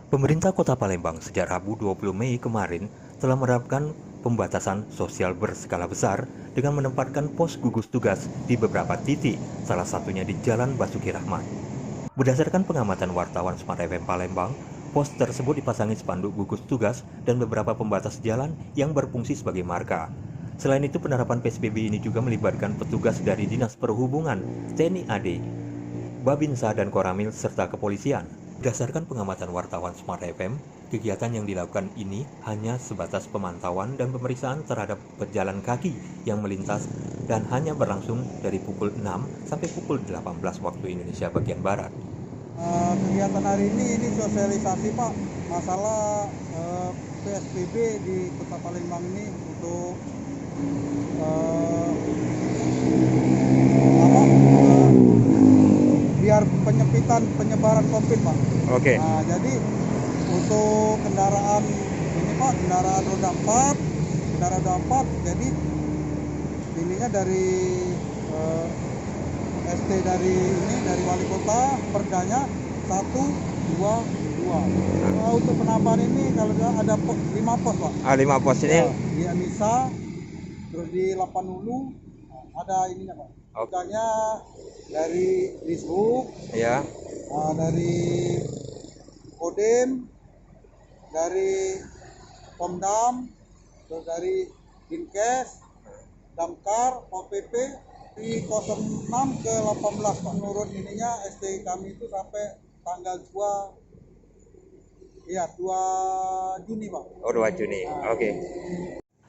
Pemerintah Kota Palembang sejak Rabu 20 Mei kemarin telah menerapkan pembatasan sosial berskala besar dengan menempatkan pos gugus tugas di beberapa titik, salah satunya di Jalan Basuki Rahmat. Berdasarkan pengamatan wartawan Smart FM Palembang, pos tersebut dipasangi spanduk gugus tugas dan beberapa pembatas jalan yang berfungsi sebagai marka. Selain itu, penerapan PSBB ini juga melibatkan petugas dari Dinas Perhubungan, TNI AD, Babinsa dan Koramil serta kepolisian. Berdasarkan pengamatan wartawan Smart FM, kegiatan yang dilakukan ini hanya sebatas pemantauan dan pemeriksaan terhadap pejalan kaki yang melintas dan hanya berlangsung dari pukul 6 sampai pukul 18 waktu Indonesia bagian Barat. Kegiatan hari ini sosialisasi Pak masalah PSBB di Kota Palembang ini untuk biar penyebaran COVID Pak. Oke. Nah, jadi untuk kendaraan ini Pak, kendaraan roda 4, jadi ininya dari ST dari wali kota, perdanya 1, 2, 2. Untuk penambahan ini kalau ada 5 pos Pak. 5 pos ini. Di Anissa, terus di Lapanulu ada ininya Pak. Perdanya dari Dishub, Ya. dari Kodim, dari Pomdam, terus dari Dinkes, Damkar, Pol PP, di 06 ke 18 Pak. Menurut ininya SD kami itu sampai tanggal 2 Juni Pak. Oh, 2 Juni. Oke.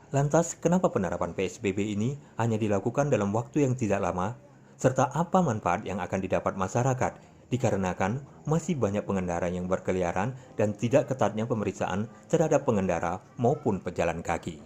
Lantas, kenapa penerapan PSBB ini hanya dilakukan dalam waktu yang tidak lama? Serta apa manfaat yang akan didapat masyarakat? Dikarenakan masih banyak pengendara yang berkeliaran dan tidak ketatnya pemeriksaan terhadap pengendara maupun pejalan kaki.